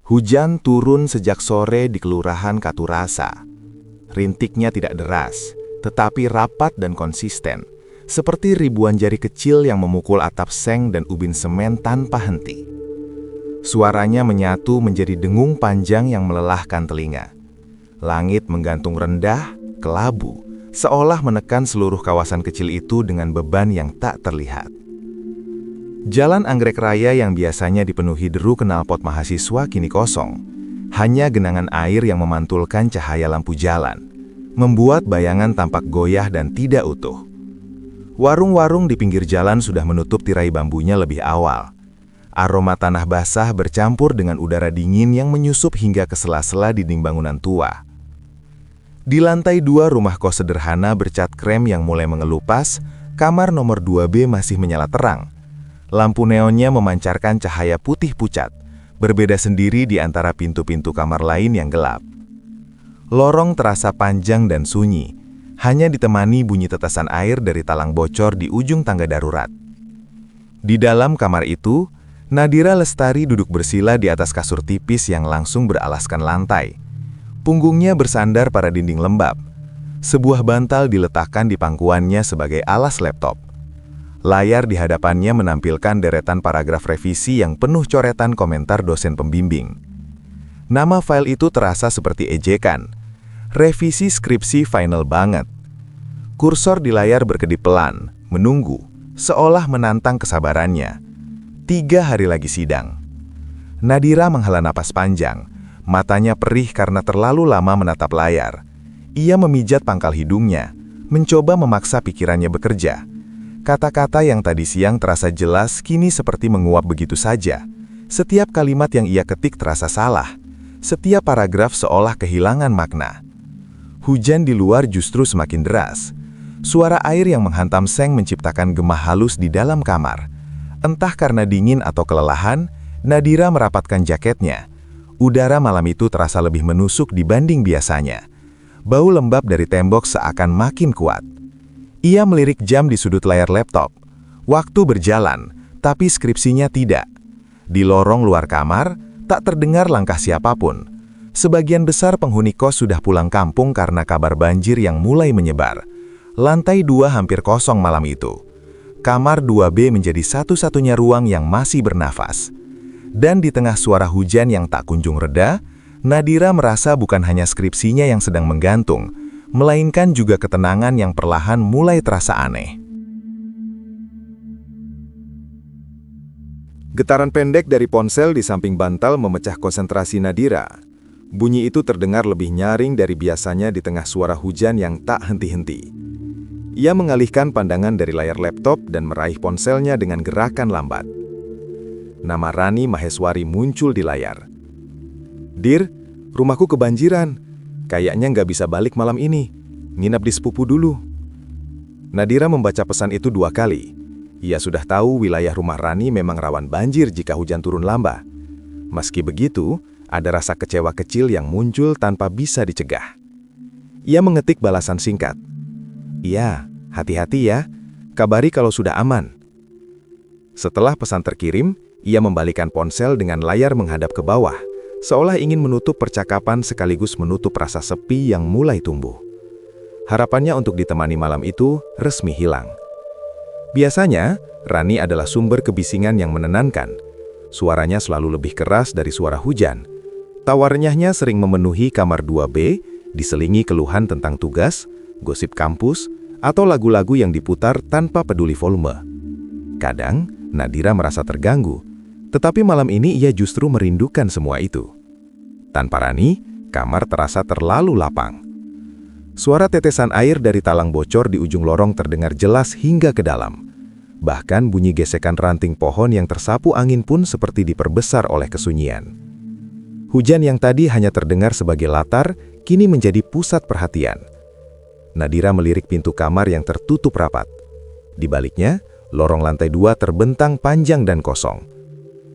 Hujan turun sejak sore di Kelurahan Katurasa. Rintiknya tidak deras, tetapi rapat dan konsisten, seperti ribuan jari kecil yang memukul atap seng dan ubin semen tanpa henti. Suaranya menyatu menjadi dengung panjang yang melelahkan telinga. Langit menggantung rendah, kelabu, seolah menekan seluruh kawasan kecil itu dengan beban yang tak terlihat. Jalan Anggrek Raya yang biasanya dipenuhi deru knalpot mahasiswa kini kosong. Hanya genangan air yang memantulkan cahaya lampu jalan, membuat bayangan tampak goyah dan tidak utuh. Warung-warung di pinggir jalan sudah menutup tirai bambunya lebih awal. Aroma tanah basah bercampur dengan udara dingin yang menyusup hingga ke sela-sela dinding bangunan tua. Di lantai 2 rumah kos sederhana bercat krem yang mulai mengelupas, kamar nomor 2B masih menyala terang. Lampu neonnya memancarkan cahaya putih pucat, berbeda sendiri di antara pintu-pintu kamar lain yang gelap. Lorong terasa panjang dan sunyi, hanya ditemani bunyi tetesan air dari talang bocor di ujung tangga darurat. Di dalam kamar itu, Nadira Lestari duduk bersila di atas kasur tipis yang langsung beralaskan lantai. Punggungnya bersandar pada dinding lembab. Sebuah bantal diletakkan di pangkuannya sebagai alas laptop. Layar di hadapannya menampilkan deretan paragraf revisi yang penuh coretan komentar dosen pembimbing. Nama file itu terasa seperti ejekan. Revisi skripsi final banget. Kursor di layar berkedip pelan, menunggu, seolah menantang kesabarannya. 3 hari lagi sidang. Nadira menghela napas panjang, matanya perih karena terlalu lama menatap layar. Ia memijat pangkal hidungnya, mencoba memaksa pikirannya bekerja. Kata-kata yang tadi siang terasa jelas kini seperti menguap begitu saja. Setiap kalimat yang ia ketik terasa salah. Setiap paragraf seolah kehilangan makna. Hujan di luar justru semakin deras. Suara air yang menghantam seng menciptakan gemah halus di dalam kamar. Entah karena dingin atau kelelahan, Nadira merapatkan jaketnya. Udara malam itu terasa lebih menusuk dibanding biasanya. Bau lembab dari tembok seakan makin kuat. Ia melirik jam di sudut layar laptop. Waktu berjalan, tapi skripsinya tidak. Di lorong luar kamar, tak terdengar langkah siapapun. Sebagian besar penghuni kos sudah pulang kampung karena kabar banjir yang mulai menyebar. Lantai 2 hampir kosong malam itu. Kamar 2B menjadi satu-satunya ruang yang masih bernafas. Dan di tengah suara hujan yang tak kunjung reda, Nadira merasa bukan hanya skripsinya yang sedang menggantung, melainkan juga ketenangan yang perlahan mulai terasa aneh. Getaran pendek dari ponsel di samping bantal memecah konsentrasi Nadira. Bunyi itu terdengar lebih nyaring dari biasanya di tengah suara hujan yang tak henti-henti. Ia mengalihkan pandangan dari layar laptop dan meraih ponselnya dengan gerakan lambat. Nama Rani Maheswari muncul di layar. "Dir, rumahku kebanjiran. Kayaknya nggak bisa balik malam ini. Nginap di sepupu dulu." Nadira membaca pesan itu 2 kali. Ia sudah tahu wilayah rumah Rani memang rawan banjir jika hujan turun lambat. Meski begitu, ada rasa kecewa kecil yang muncul tanpa bisa dicegah. Ia mengetik balasan singkat. "Iya, hati-hati ya. Kabari kalau sudah aman." Setelah pesan terkirim, ia membalikan ponsel dengan layar menghadap ke bawah, seolah ingin menutup percakapan sekaligus menutup rasa sepi yang mulai tumbuh. Harapannya untuk ditemani malam itu resmi hilang. Biasanya, Rani adalah sumber kebisingan yang menenangkan. Suaranya selalu lebih keras dari suara hujan. Tawarnyahnya sering memenuhi kamar 2B, diselingi keluhan tentang tugas, gosip kampus, atau lagu-lagu yang diputar tanpa peduli volume. Kadang, Nadira merasa terganggu, tetapi malam ini ia justru merindukan semua itu. Tanpa Rani, kamar terasa terlalu lapang. Suara tetesan air dari talang bocor di ujung lorong terdengar jelas hingga ke dalam. Bahkan bunyi gesekan ranting pohon yang tersapu angin pun seperti diperbesar oleh kesunyian. Hujan yang tadi hanya terdengar sebagai latar, kini menjadi pusat perhatian. Nadira melirik pintu kamar yang tertutup rapat. Di baliknya, lorong lantai 2 terbentang panjang dan kosong.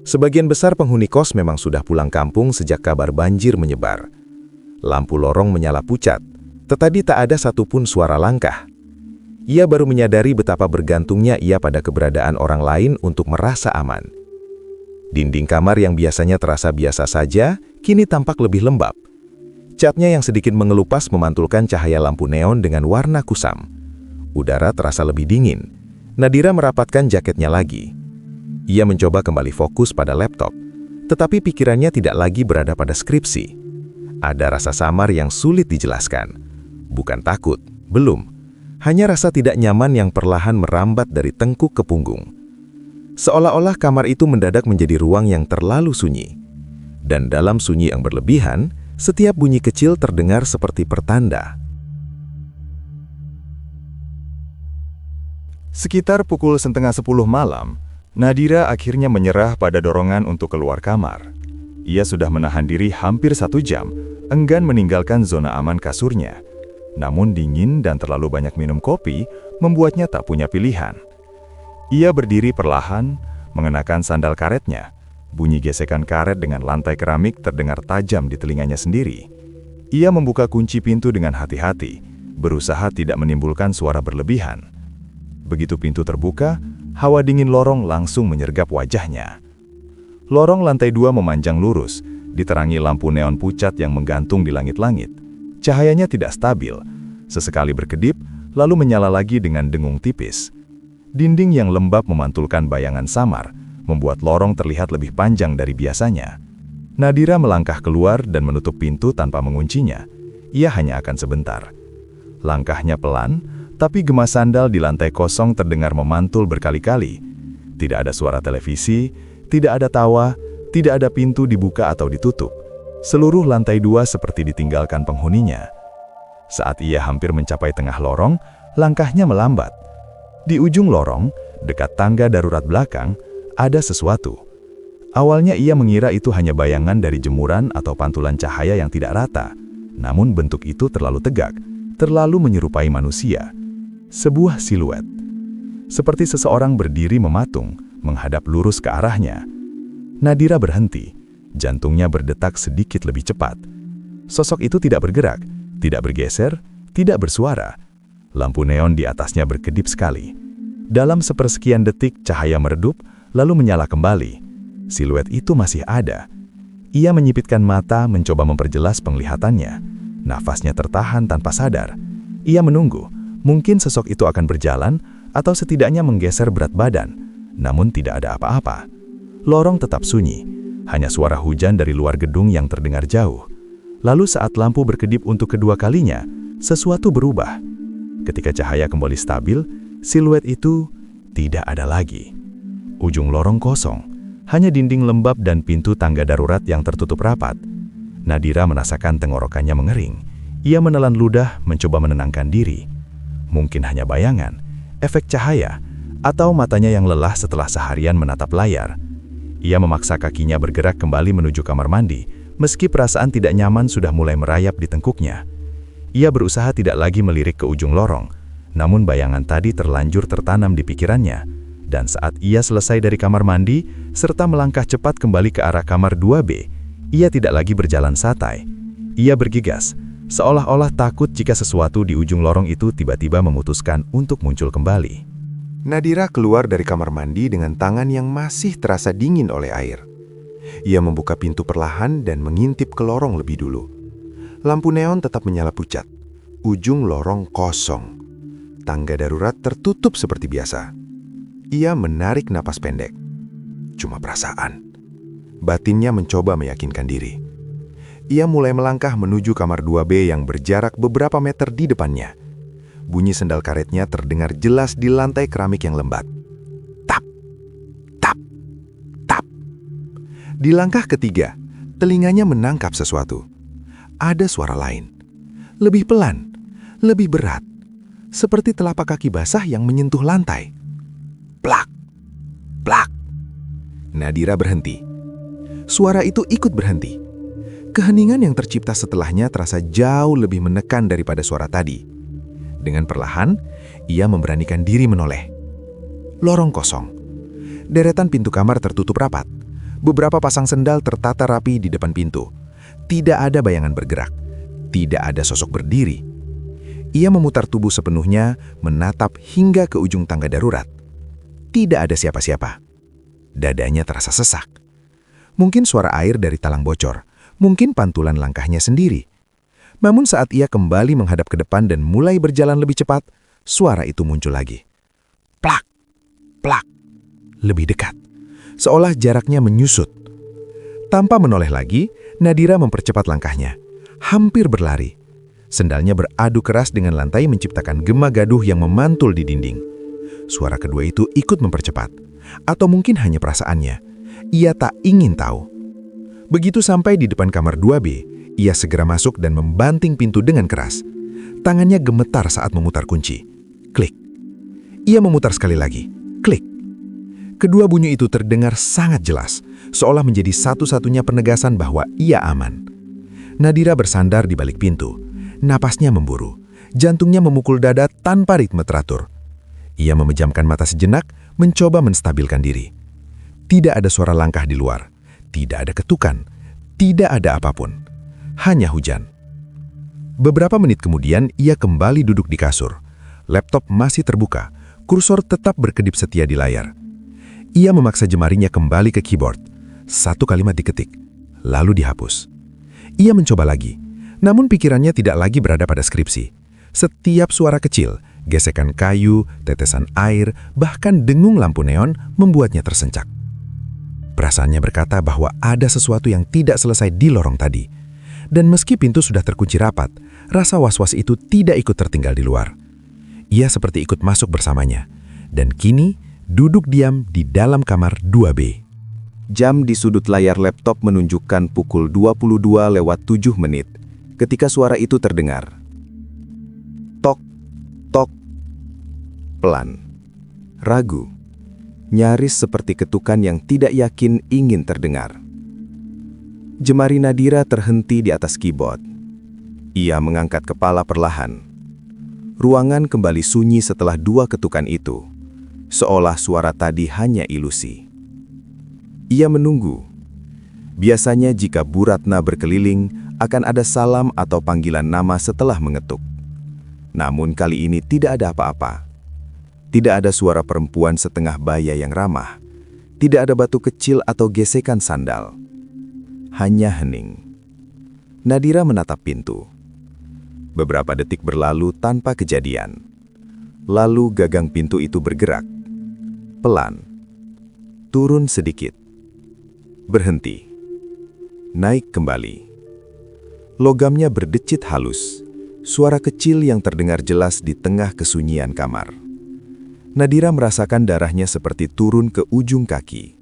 Sebagian besar penghuni kos memang sudah pulang kampung sejak kabar banjir menyebar. Lampu lorong menyala pucat, tetapi tak ada satupun suara langkah. Ia baru menyadari betapa bergantungnya ia pada keberadaan orang lain untuk merasa aman. Dinding kamar yang biasanya terasa biasa saja, kini tampak lebih lembab. Catnya yang sedikit mengelupas memantulkan cahaya lampu neon dengan warna kusam. Udara terasa lebih dingin. Nadira merapatkan jaketnya lagi. Ia mencoba kembali fokus pada laptop, tetapi pikirannya tidak lagi berada pada skripsi. Ada rasa samar yang sulit dijelaskan. Bukan takut, belum. Hanya rasa tidak nyaman yang perlahan merambat dari tengkuk ke punggung. Seolah-olah kamar itu mendadak menjadi ruang yang terlalu sunyi. Dan dalam sunyi yang berlebihan, setiap bunyi kecil terdengar seperti pertanda. Sekitar pukul 9:30 malam, Nadira akhirnya menyerah pada dorongan untuk keluar kamar. Ia sudah menahan diri hampir 1 jam, enggan meninggalkan zona aman kasurnya. Namun dingin dan terlalu banyak minum kopi membuatnya tak punya pilihan. Ia berdiri perlahan, mengenakan sandal karetnya. Bunyi gesekan karet dengan lantai keramik terdengar tajam di telinganya sendiri. Ia membuka kunci pintu dengan hati-hati, berusaha tidak menimbulkan suara berlebihan. Begitu pintu terbuka, hawa dingin lorong langsung menyergap wajahnya. Lorong lantai 2 memanjang lurus, diterangi lampu neon pucat yang menggantung di langit-langit. Cahayanya tidak stabil, sesekali berkedip, lalu menyala lagi dengan dengung tipis. Dinding yang lembab memantulkan bayangan samar, membuat lorong terlihat lebih panjang dari biasanya. Nadira melangkah keluar dan menutup pintu tanpa menguncinya. Ia hanya akan sebentar. Langkahnya pelan, tapi gema sandal di lantai kosong terdengar memantul berkali-kali. Tidak ada suara televisi, tidak ada tawa, tidak ada pintu dibuka atau ditutup. Seluruh lantai 2 seperti ditinggalkan penghuninya. Saat ia hampir mencapai tengah lorong, langkahnya melambat. Di ujung lorong, dekat tangga darurat belakang, ada sesuatu. Awalnya ia mengira itu hanya bayangan dari jemuran atau pantulan cahaya yang tidak rata. Namun bentuk itu terlalu tegak, terlalu menyerupai manusia. Sebuah siluet. Seperti seseorang berdiri mematung, menghadap lurus ke arahnya. Nadira berhenti, jantungnya berdetak sedikit lebih cepat. Sosok itu tidak bergerak, tidak bergeser, tidak bersuara. Lampu neon di atasnya berkedip sekali. Dalam sepersekian detik, cahaya meredup, lalu menyala kembali. Siluet itu masih ada. Ia menyipitkan mata, mencoba memperjelas penglihatannya. Nafasnya tertahan tanpa sadar. Ia menunggu, mungkin sosok itu akan berjalan, atau setidaknya menggeser berat badan. Namun tidak ada apa-apa. Lorong tetap sunyi, hanya suara hujan dari luar gedung yang terdengar jauh. Lalu saat lampu berkedip untuk kedua kalinya, sesuatu berubah. Ketika cahaya kembali stabil, siluet itu tidak ada lagi. Ujung lorong kosong, hanya dinding lembab dan pintu tangga darurat yang tertutup rapat. Nadira merasakan tenggorokannya mengering. Ia menelan ludah, mencoba menenangkan diri. Mungkin hanya bayangan, efek cahaya, atau matanya yang lelah setelah seharian menatap layar. Ia memaksa kakinya bergerak kembali menuju kamar mandi, meski perasaan tidak nyaman sudah mulai merayap di tengkuknya. Ia berusaha tidak lagi melirik ke ujung lorong, namun bayangan tadi terlanjur tertanam di pikirannya. Dan saat ia selesai dari kamar mandi, serta melangkah cepat kembali ke arah kamar 2B, ia tidak lagi berjalan santai. Ia bergegas, seolah-olah takut jika sesuatu di ujung lorong itu tiba-tiba memutuskan untuk muncul kembali. Nadira keluar dari kamar mandi dengan tangan yang masih terasa dingin oleh air. Ia membuka pintu perlahan dan mengintip ke lorong lebih dulu. Lampu neon tetap menyala pucat. Ujung lorong kosong. Tangga darurat tertutup seperti biasa. Ia menarik napas pendek. Cuma perasaan. Batinnya mencoba meyakinkan diri. Ia mulai melangkah menuju kamar 2B yang berjarak beberapa meter di depannya. Bunyi sendal karetnya terdengar jelas di lantai keramik yang lembat. Tap, tap, tap. Di langkah ketiga, telinganya menangkap sesuatu. Ada suara lain. Lebih pelan, lebih berat. Seperti telapak kaki basah yang menyentuh lantai. Plak, plak. Nadira berhenti. Suara itu ikut berhenti. Keheningan yang tercipta setelahnya terasa jauh lebih menekan daripada suara tadi. Dengan perlahan, ia memberanikan diri menoleh. Lorong kosong. Deretan pintu kamar tertutup rapat. Beberapa pasang sendal tertata rapi di depan pintu. Tidak ada bayangan bergerak. Tidak ada sosok berdiri. Ia memutar tubuh sepenuhnya, menatap hingga ke ujung tangga darurat. Tidak ada siapa-siapa. Dadanya terasa sesak. Mungkin suara air dari talang bocor, mungkin pantulan langkahnya sendiri. Namun saat ia kembali menghadap ke depan dan mulai berjalan lebih cepat, suara itu muncul lagi. Plak, plak, lebih dekat. Seolah jaraknya menyusut. Tanpa menoleh lagi, Nadira mempercepat langkahnya. Hampir berlari. Sendalnya beradu keras dengan lantai menciptakan gema gaduh yang memantul di dinding. Suara kedua itu ikut mempercepat. Atau mungkin hanya perasaannya. Ia tak ingin tahu. Begitu sampai di depan kamar 2B, ia segera masuk dan membanting pintu dengan keras. Tangannya gemetar saat memutar kunci. Klik. Ia memutar sekali lagi. Klik. Kedua bunyi itu terdengar sangat jelas, seolah menjadi satu-satunya penegasan bahwa ia aman. Nadira bersandar di balik pintu. Napasnya memburu. Jantungnya memukul dada tanpa ritme teratur. Ia memejamkan mata sejenak, mencoba menstabilkan diri. Tidak ada suara langkah di luar. Tidak ada ketukan. Tidak ada apapun. Hanya hujan. Beberapa menit kemudian, ia kembali duduk di kasur. Laptop masih terbuka. Kursor tetap berkedip setia di layar. Ia memaksa jemarinya kembali ke keyboard. Satu kalimat diketik, lalu dihapus. Ia mencoba lagi, namun pikirannya tidak lagi berada pada skripsi. Setiap suara kecil, gesekan kayu, tetesan air, bahkan dengung lampu neon membuatnya tersencak. Perasaannya berkata bahwa ada sesuatu yang tidak selesai di lorong tadi. Dan meski pintu sudah terkunci rapat, rasa was-was itu tidak ikut tertinggal di luar. Ia seperti ikut masuk bersamanya. Dan kini, duduk diam di dalam kamar 2B. Jam di sudut layar laptop menunjukkan pukul 22:07 ketika suara itu terdengar. Tok, tok, pelan, ragu, nyaris seperti ketukan yang tidak yakin ingin terdengar. Jemari Nadira terhenti di atas keyboard. Ia mengangkat kepala perlahan. Ruangan kembali sunyi setelah dua ketukan itu. Seolah suara tadi hanya ilusi. Ia menunggu. Biasanya jika Bu Ratna berkeliling, akan ada salam atau panggilan nama setelah mengetuk. Namun kali ini tidak ada apa-apa. Tidak ada suara perempuan setengah baya yang ramah. Tidak ada batu kecil atau gesekan sandal. Hanya hening. Nadira menatap pintu. Beberapa detik berlalu tanpa kejadian. Lalu gagang pintu itu bergerak. Pelan. Turun sedikit. Berhenti. Naik kembali. Logamnya berdecit halus. Suara kecil yang terdengar jelas di tengah kesunyian kamar. Nadira merasakan darahnya seperti turun ke ujung kaki.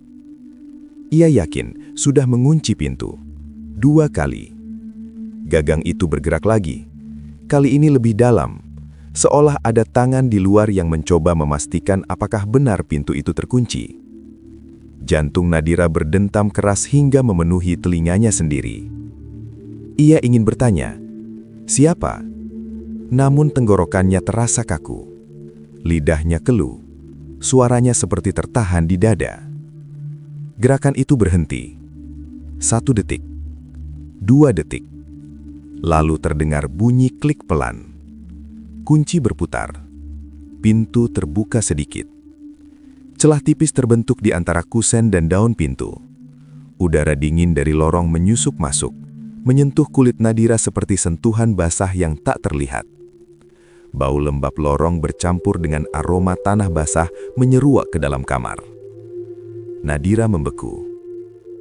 Ia yakin sudah mengunci pintu. 2 kali. Gagang itu bergerak lagi. Kali ini lebih dalam. Seolah ada tangan di luar yang mencoba memastikan apakah benar pintu itu terkunci. Jantung Nadira berdentam keras hingga memenuhi telinganya sendiri. Ia ingin bertanya, siapa? Namun tenggorokannya terasa kaku. Lidahnya keluh. Suaranya seperti tertahan di dada. Gerakan itu berhenti. 1 detik. 2 detik. Lalu terdengar bunyi klik pelan. Kunci berputar. Pintu terbuka sedikit. Celah tipis terbentuk di antara kusen dan daun pintu. Udara dingin dari lorong menyusup masuk, menyentuh kulit Nadira seperti sentuhan basah yang tak terlihat. Bau lembab lorong bercampur dengan aroma tanah basah menyeruak ke dalam kamar. Nadira membeku.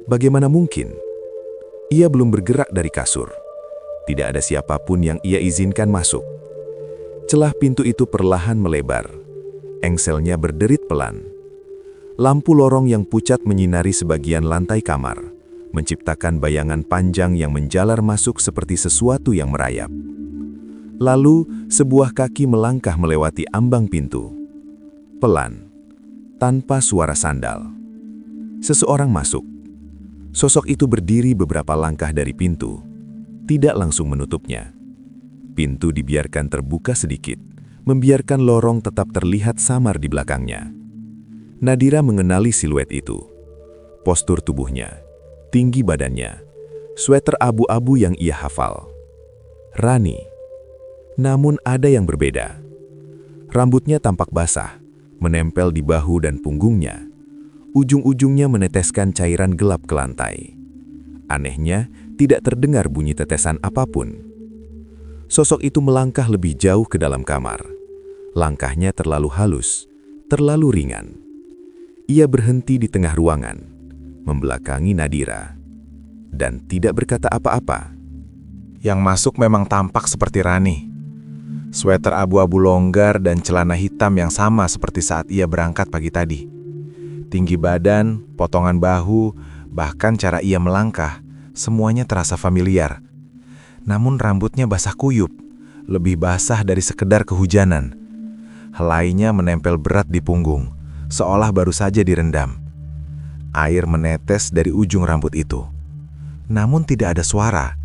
Bagaimana mungkin? Ia belum bergerak dari kasur. Tidak ada siapapun yang ia izinkan masuk. Celah pintu itu perlahan melebar. Engselnya berderit pelan. Lampu lorong yang pucat menyinari sebagian lantai kamar, menciptakan bayangan panjang yang menjalar masuk seperti sesuatu yang merayap. Lalu, sebuah kaki melangkah melewati ambang pintu. Pelan, tanpa suara sandal. Seseorang masuk. Sosok itu berdiri beberapa langkah dari pintu, tidak langsung menutupnya. Pintu dibiarkan terbuka sedikit, membiarkan lorong tetap terlihat samar di belakangnya. Nadira mengenali siluet itu. Postur tubuhnya, tinggi badannya, sweater abu-abu yang ia hafal. Rani. Namun ada yang berbeda. Rambutnya tampak basah, menempel di bahu dan punggungnya. Ujung-ujungnya meneteskan cairan gelap ke lantai. Anehnya, tidak terdengar bunyi tetesan apapun. Sosok itu melangkah lebih jauh ke dalam kamar. Langkahnya terlalu halus, terlalu ringan. Ia berhenti di tengah ruangan, membelakangi Nadira, dan tidak berkata apa-apa. Yang masuk memang tampak seperti Rani. Sweater abu-abu longgar dan celana hitam yang sama seperti saat ia berangkat pagi tadi. Tinggi badan, potongan bahu, bahkan cara ia melangkah, semuanya terasa familiar. Namun rambutnya basah kuyup, lebih basah dari sekedar kehujanan. Helainya menempel berat di punggung, seolah baru saja direndam. Air menetes dari ujung rambut itu. Namun tidak ada suara,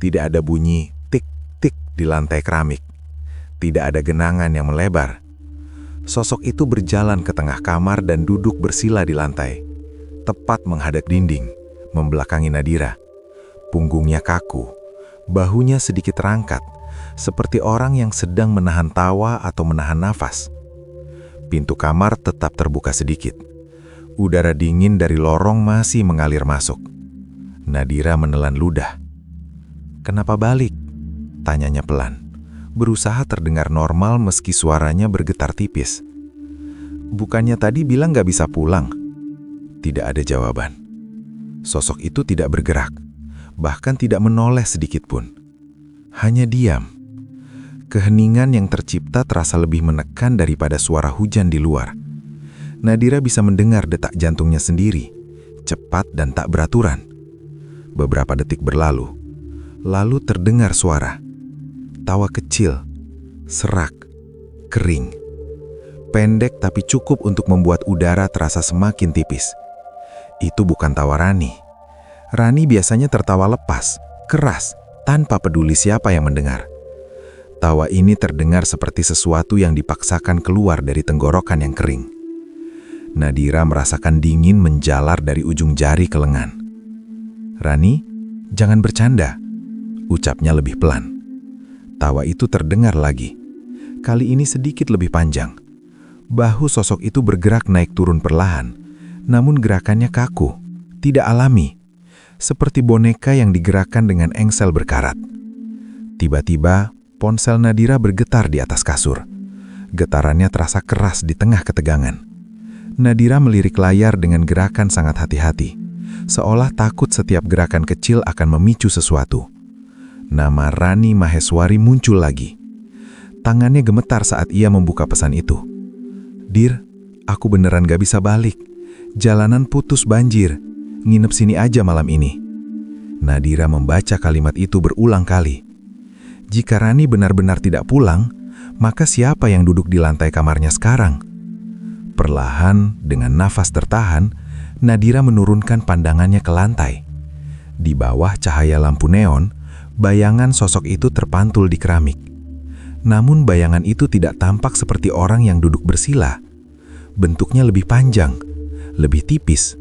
tidak ada bunyi tik-tik di lantai keramik. Tidak ada genangan yang melebar. Sosok itu berjalan ke tengah kamar dan duduk bersila di lantai, tepat menghadap dinding, membelakangi Nadira. Punggungnya kaku, bahunya sedikit terangkat, seperti orang yang sedang menahan tawa atau menahan nafas. Pintu kamar tetap terbuka sedikit. Udara dingin dari lorong masih mengalir masuk. Nadira menelan ludah. "Kenapa balik?" tanyanya pelan, berusaha terdengar normal meski suaranya bergetar tipis. "Bukannya tadi bilang gak bisa pulang?" Tidak ada jawaban. Sosok itu tidak bergerak, bahkan tidak menoleh sedikit pun. Hanya diam. Keheningan yang tercipta terasa lebih menekan daripada suara hujan di luar. Nadira bisa mendengar detak jantungnya sendiri, cepat dan tak beraturan. Beberapa detik berlalu, lalu terdengar suara. Tawa kecil, serak, kering. Pendek tapi cukup untuk membuat udara terasa semakin tipis. Itu bukan tawa Rani. Rani biasanya tertawa lepas, keras, tanpa peduli siapa yang mendengar. Tawa ini terdengar seperti sesuatu yang dipaksakan keluar dari tenggorokan yang kering. Nadira merasakan dingin menjalar dari ujung jari ke lengan. "Rani, jangan bercanda," ucapnya lebih pelan. Tawa itu terdengar lagi. Kali ini sedikit lebih panjang. Bahu sosok itu bergerak naik turun perlahan, namun gerakannya kaku, tidak alami, seperti boneka yang digerakkan dengan engsel berkarat. Tiba-tiba, ponsel Nadira bergetar di atas kasur. Getarannya terasa keras di tengah ketegangan. Nadira melirik layar dengan gerakan sangat hati-hati, seolah takut setiap gerakan kecil akan memicu sesuatu. Nama Rani Maheswari muncul lagi. Tangannya gemetar saat ia membuka pesan itu. "Dir, aku beneran gak bisa balik. Jalanan putus banjir. Nginep sini aja malam ini." Nadira membaca kalimat itu berulang kali. Jika Rani benar-benar tidak pulang, maka siapa yang duduk di lantai kamarnya sekarang? Perlahan, dengan nafas tertahan, Nadira menurunkan pandangannya ke lantai. Di bawah cahaya lampu neon, bayangan sosok itu terpantul di keramik. Namun bayangan itu tidak tampak seperti orang yang duduk bersila. Bentuknya lebih panjang, lebih tipis,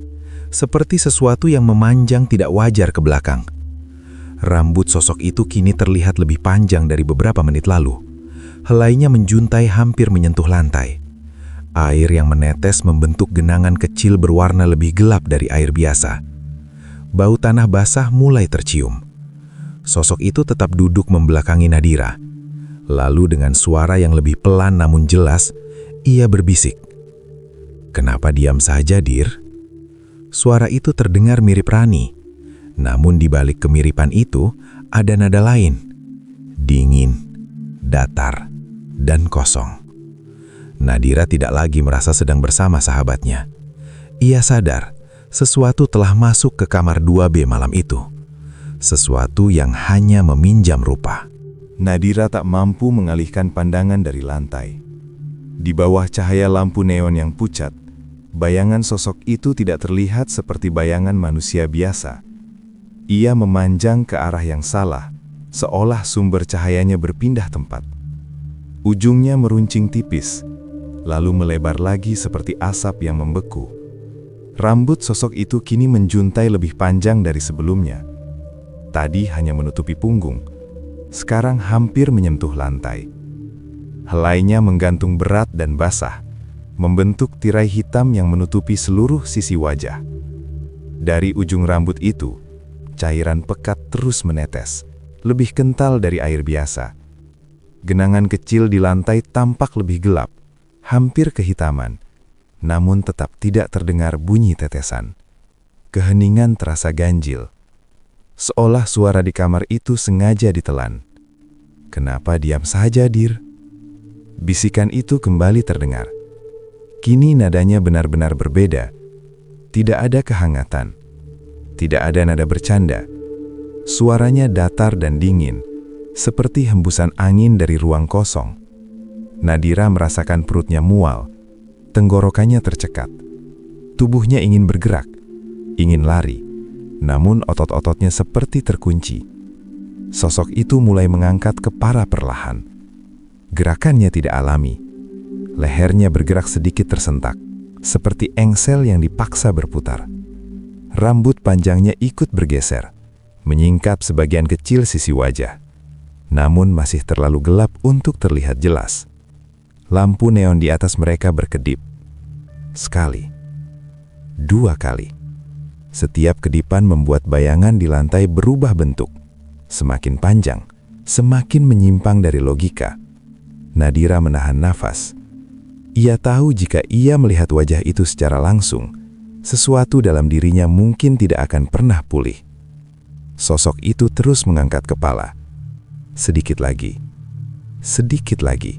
seperti sesuatu yang memanjang tidak wajar ke belakang. Rambut sosok itu kini terlihat lebih panjang dari beberapa menit lalu. Helainya menjuntai hampir menyentuh lantai. Air yang menetes membentuk genangan kecil berwarna lebih gelap dari air biasa. Bau tanah basah mulai tercium. Sosok itu tetap duduk membelakangi Nadira. Lalu dengan suara yang lebih pelan namun jelas, ia berbisik. "Kenapa diam saja, Dir?" Suara itu terdengar mirip Rani. Namun di balik kemiripan itu, ada nada lain. Dingin, datar, dan kosong. Nadira tidak lagi merasa sedang bersama sahabatnya. Ia sadar, sesuatu telah masuk ke kamar 2B malam itu. Sesuatu yang hanya meminjam rupa. Nadira tak mampu mengalihkan pandangan dari lantai. Di bawah cahaya lampu neon yang pucat, bayangan sosok itu tidak terlihat seperti bayangan manusia biasa. Ia memanjang ke arah yang salah, seolah sumber cahayanya berpindah tempat. Ujungnya meruncing tipis, lalu melebar lagi seperti asap yang membeku. Rambut sosok itu kini menjuntai lebih panjang dari sebelumnya. Tadi hanya menutupi punggung, sekarang hampir menyentuh lantai. Helainya menggantung berat dan basah, membentuk tirai hitam yang menutupi seluruh sisi wajah. Dari ujung rambut itu, cairan pekat terus menetes, lebih kental dari air biasa. Genangan kecil di lantai tampak lebih gelap, hampir kehitaman, namun tetap tidak terdengar bunyi tetesan. Keheningan terasa ganjil, seolah suara di kamar itu sengaja ditelan. "Kenapa diam saja, Dir?" Bisikan itu kembali terdengar. Kini nadanya benar-benar berbeda. Tidak ada kehangatan, tidak ada nada bercanda. Suaranya datar dan dingin, seperti hembusan angin dari ruang kosong. Nadira merasakan perutnya mual, tenggorokannya tercekat. Tubuhnya ingin bergerak, ingin lari, namun otot-ototnya seperti terkunci. Sosok itu mulai mengangkat kepala perlahan. Gerakannya tidak alami. Lehernya bergerak sedikit tersentak, seperti engsel yang dipaksa berputar. Rambut panjangnya ikut bergeser, menyingkap sebagian kecil sisi wajah. Namun masih terlalu gelap untuk terlihat jelas. Lampu neon di atas mereka berkedip. Sekali, dua kali. Setiap kedipan membuat bayangan di lantai berubah bentuk. Semakin panjang, semakin menyimpang dari logika. Nadira menahan nafas. Ia tahu jika ia melihat wajah itu secara langsung, sesuatu dalam dirinya mungkin tidak akan pernah pulih. Sosok itu terus mengangkat kepala. Sedikit lagi, sedikit lagi.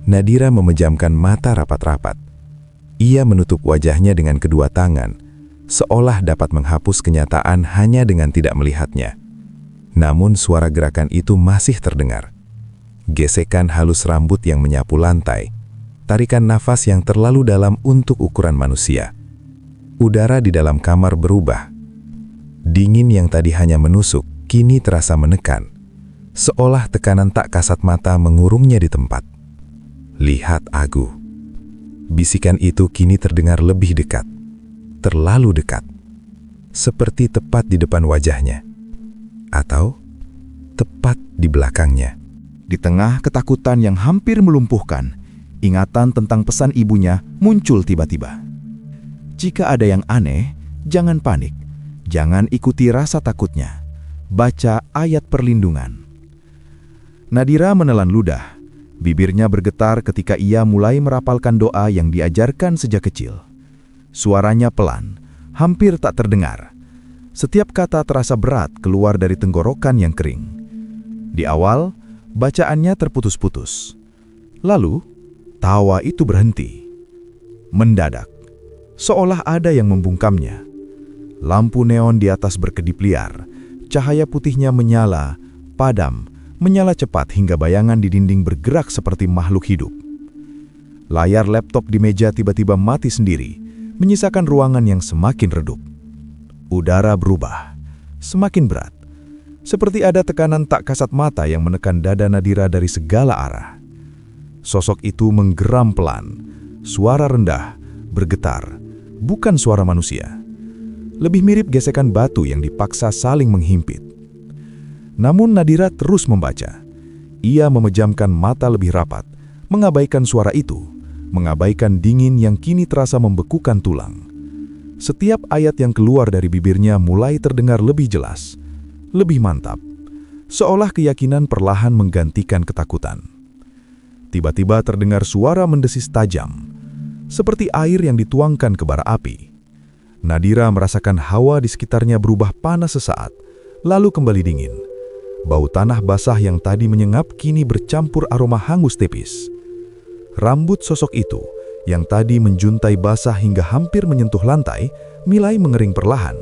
Nadira memejamkan mata rapat-rapat. Ia menutup wajahnya dengan kedua tangan, seolah dapat menghapus kenyataan hanya dengan tidak melihatnya. Namun suara gerakan itu masih terdengar. Gesekan halus rambut yang menyapu lantai, tarikan nafas yang terlalu dalam untuk ukuran manusia. Udara di dalam kamar berubah. Dingin yang tadi hanya menusuk, kini terasa menekan. Seolah tekanan tak kasat mata mengurungnya di tempat. "Lihat aku." Bisikan itu kini terdengar lebih dekat. Terlalu dekat. Seperti tepat di depan wajahnya. Atau tepat di belakangnya. Di tengah ketakutan yang hampir melumpuhkan, ingatan tentang pesan ibunya muncul tiba-tiba. Jika ada yang aneh, jangan panik. Jangan ikuti rasa takutnya. Baca ayat perlindungan. Nadira menelan ludah. Bibirnya bergetar ketika ia mulai merapalkan doa yang diajarkan sejak kecil. Suaranya pelan, hampir tak terdengar. Setiap kata terasa berat keluar dari tenggorokan yang kering. Di awal, bacaannya terputus-putus. Lalu, tawa itu berhenti. Mendadak, seolah ada yang membungkamnya. Lampu neon di atas berkedip liar. Cahaya putihnya menyala, padam, menyala cepat hingga bayangan di dinding bergerak seperti makhluk hidup. Layar laptop di meja tiba-tiba mati sendiri, menyisakan ruangan yang semakin redup. Udara berubah, semakin berat. Seperti ada tekanan tak kasat mata yang menekan dada Nadira dari segala arah. Sosok itu menggeram pelan, suara rendah, bergetar, bukan suara manusia. Lebih mirip gesekan batu yang dipaksa saling menghimpit. Namun Nadira terus membaca. Ia memejamkan mata lebih rapat, mengabaikan suara itu, mengabaikan dingin yang kini terasa membekukan tulang. Setiap ayat yang keluar dari bibirnya mulai terdengar lebih jelas, lebih mantap, seolah keyakinan perlahan menggantikan ketakutan. Tiba-tiba terdengar suara mendesis tajam, seperti air yang dituangkan ke bara api. Nadira merasakan hawa di sekitarnya berubah panas sesaat, lalu kembali dingin. Bau tanah basah yang tadi menyengat kini bercampur aroma hangus tipis. Rambut sosok itu, yang tadi menjuntai basah hingga hampir menyentuh lantai, mulai mengering perlahan.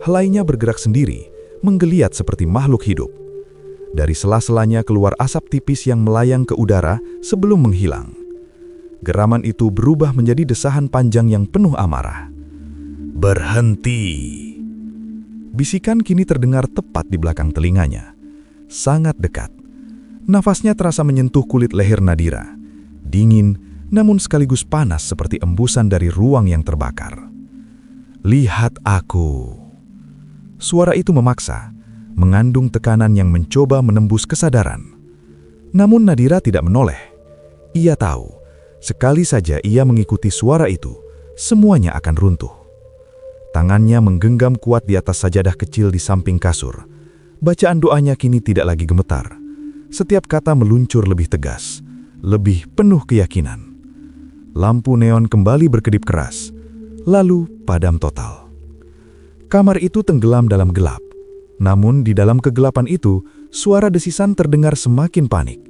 Helainya bergerak sendiri, menggeliat seperti makhluk hidup. Dari sela-selanya keluar asap tipis yang melayang ke udara sebelum menghilang. Geraman itu berubah menjadi desahan panjang yang penuh amarah. "Berhenti!" Bisikan kini terdengar tepat di belakang telinganya. Sangat dekat. Nafasnya terasa menyentuh kulit leher Nadira. Dingin, namun sekaligus panas seperti embusan dari ruang yang terbakar. "Lihat aku." Suara itu memaksa, mengandung tekanan yang mencoba menembus kesadaran. Namun Nadira tidak menoleh. Ia tahu, Sekali saja ia mengikuti suara itu, semuanya akan runtuh. Tangannya menggenggam kuat di atas sajadah kecil di samping kasur. Bacaan doanya kini tidak lagi gemetar. Setiap kata meluncur lebih tegas, lebih penuh keyakinan. Lampu neon kembali berkedip keras, lalu padam total. Kamar itu tenggelam dalam gelap. Namun di dalam kegelapan itu, suara desisan terdengar semakin panik.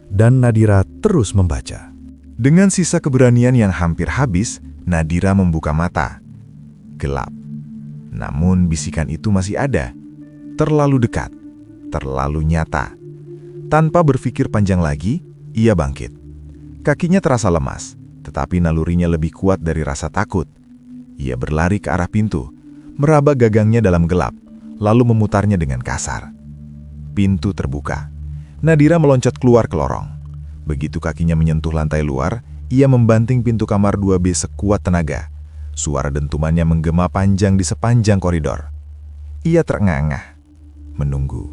Dan Nadira terus membaca. Dengan sisa keberanian yang hampir habis, Nadira membuka mata. Gelap. Namun bisikan itu masih ada. Terlalu dekat, terlalu nyata. Tanpa berpikir panjang lagi, ia bangkit. Kakinya terasa lemas, tetapi nalurinya lebih kuat dari rasa takut. Ia berlari ke arah pintu, meraba gagangnya dalam gelap, lalu memutarnya dengan kasar. Pintu terbuka. Nadira meloncat keluar ke lorong. Begitu kakinya menyentuh lantai luar, ia membanting pintu kamar 2B sekuat tenaga. Suara dentumannya menggema panjang di sepanjang koridor. Ia terengah-engah, menunggu,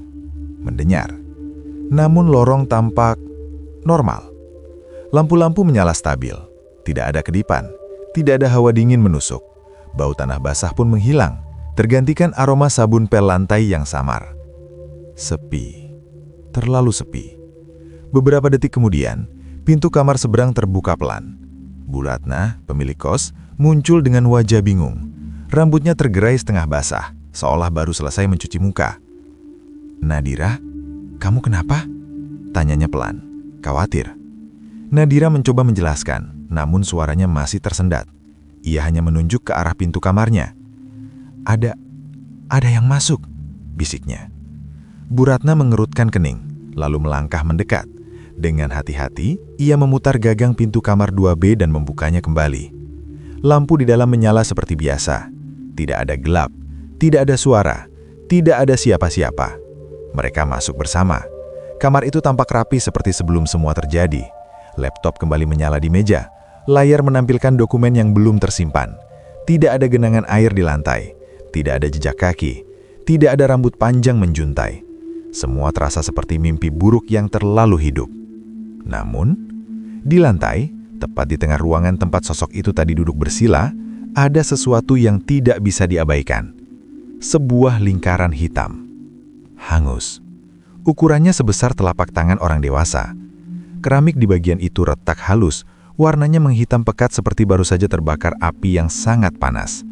mendengar. Namun lorong tampak normal. Lampu-lampu menyala stabil, tidak ada kedipan, tidak ada hawa dingin menusuk. Bau tanah basah pun menghilang, tergantikan aroma sabun pel lantai yang samar. Sepi, terlalu sepi. Beberapa detik kemudian, pintu kamar seberang terbuka pelan. Bu Ratna, pemilik kos, muncul dengan wajah bingung. Rambutnya tergerai setengah basah, seolah baru selesai mencuci muka. "Nadira, kamu kenapa?" tanyanya pelan, khawatir. Nadira mencoba menjelaskan, namun suaranya masih tersendat. Ia hanya menunjuk ke arah pintu kamarnya. Ada yang masuk," bisiknya. Bu Ratna mengerutkan kening, lalu melangkah mendekat. Dengan hati-hati, ia memutar gagang pintu kamar 2B dan membukanya kembali. Lampu di dalam menyala seperti biasa. Tidak ada gelap, tidak ada suara, tidak ada siapa-siapa. Mereka masuk bersama. Kamar itu tampak rapi seperti sebelum semua terjadi. Laptop kembali menyala di meja. Layar menampilkan dokumen yang belum tersimpan. Tidak ada genangan air di lantai. Tidak ada jejak kaki. Tidak ada rambut panjang menjuntai. Semua terasa seperti mimpi buruk yang terlalu hidup. Namun, di lantai, tepat di tengah ruangan tempat sosok itu tadi duduk bersila, ada sesuatu yang tidak bisa diabaikan. Sebuah lingkaran hitam. Hangus. Ukurannya sebesar telapak tangan orang dewasa. Keramik di bagian itu retak halus, warnanya menghitam pekat seperti baru saja terbakar api yang sangat panas.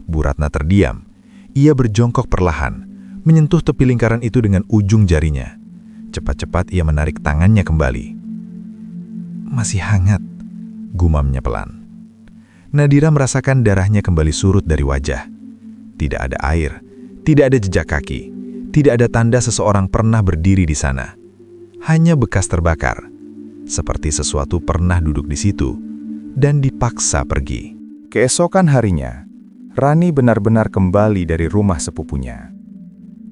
Bu Ratna terdiam. Ia berjongkok perlahan, menyentuh tepi lingkaran itu dengan ujung jarinya. Cepat-cepat ia menarik tangannya kembali. "Masih hangat," gumamnya pelan. Nadira merasakan darahnya kembali surut dari wajah. Tidak ada air, tidak ada jejak kaki, tidak ada tanda seseorang pernah berdiri di sana. Hanya bekas terbakar, seperti sesuatu pernah duduk di situ dan dipaksa pergi. Keesokan harinya, Rani benar-benar kembali dari rumah sepupunya.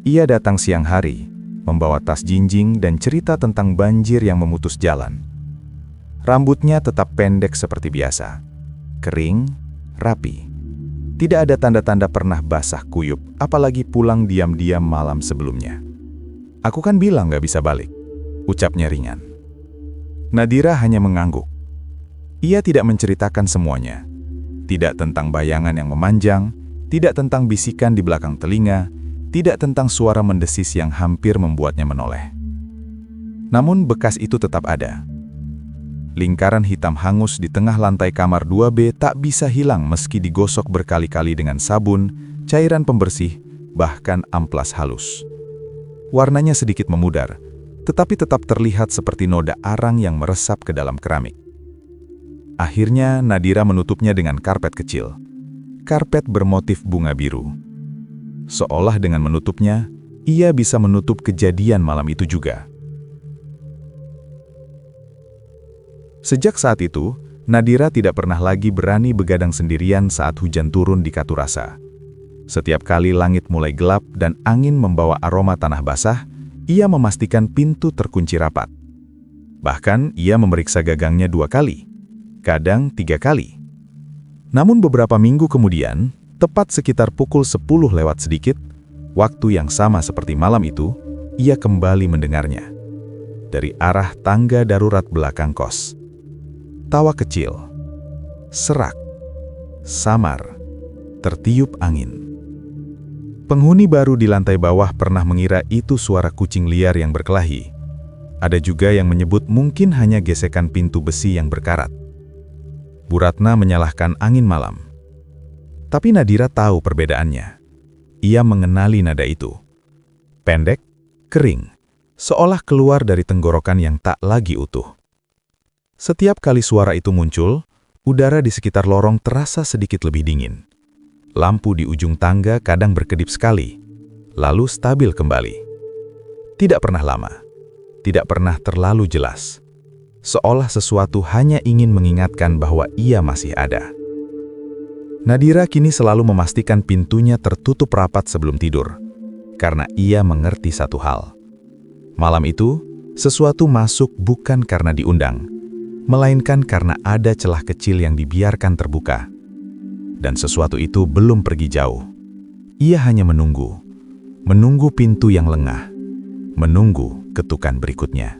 Ia datang siang hari, membawa tas jinjing dan cerita tentang banjir yang memutus jalan. Rambutnya tetap pendek seperti biasa, kering, rapi. Tidak ada tanda-tanda pernah basah kuyup, apalagi pulang diam-diam malam sebelumnya. "Aku kan bilang gak bisa balik," ucapnya ringan. Nadira hanya mengangguk. Ia tidak menceritakan semuanya. Tidak tentang bayangan yang memanjang, tidak tentang bisikan di belakang telinga, tidak tentang suara mendesis yang hampir membuatnya menoleh. Namun bekas itu tetap ada. Lingkaran hitam hangus di tengah lantai kamar 2B tak bisa hilang meski digosok berkali-kali dengan sabun, cairan pembersih, bahkan amplas halus. Warnanya sedikit memudar, tetapi tetap terlihat seperti noda arang yang meresap ke dalam keramik. Akhirnya Nadira menutupnya dengan karpet kecil. Karpet bermotif bunga biru. Seolah dengan menutupnya, ia bisa menutup kejadian malam itu juga. Sejak saat itu, Nadira tidak pernah lagi berani begadang sendirian saat hujan turun di Katurasa. Setiap kali langit mulai gelap dan angin membawa aroma tanah basah, ia memastikan pintu terkunci rapat. Bahkan, ia memeriksa gagangnya 2 kali, kadang 3 kali. Namun beberapa minggu kemudian, tepat sekitar pukul 10 lewat sedikit, waktu yang sama seperti malam itu, ia kembali mendengarnya. Dari arah tangga darurat belakang kos. tertawa kecil. Serak. Samar. Tertiup angin. Penghuni baru di lantai bawah pernah mengira itu suara kucing liar yang berkelahi. Ada juga yang menyebut mungkin hanya gesekan pintu besi yang berkarat. Bu Ratna menyalahkan angin malam. Tapi Nadira tahu perbedaannya. Ia mengenali nada itu. Pendek, kering, seolah keluar dari tenggorokan yang tak lagi utuh. Setiap kali suara itu muncul, udara di sekitar lorong terasa sedikit lebih dingin. Lampu di ujung tangga kadang berkedip sekali, lalu stabil kembali. Tidak pernah lama, tidak pernah terlalu jelas. Seolah sesuatu hanya ingin mengingatkan bahwa ia masih ada. Nadira kini selalu memastikan pintunya tertutup rapat sebelum tidur, karena ia mengerti satu hal. Malam itu, sesuatu masuk bukan karena diundang, melainkan karena ada celah kecil yang dibiarkan terbuka. Dan sesuatu itu belum pergi jauh. Ia hanya menunggu pintu yang lengah, menunggu ketukan berikutnya.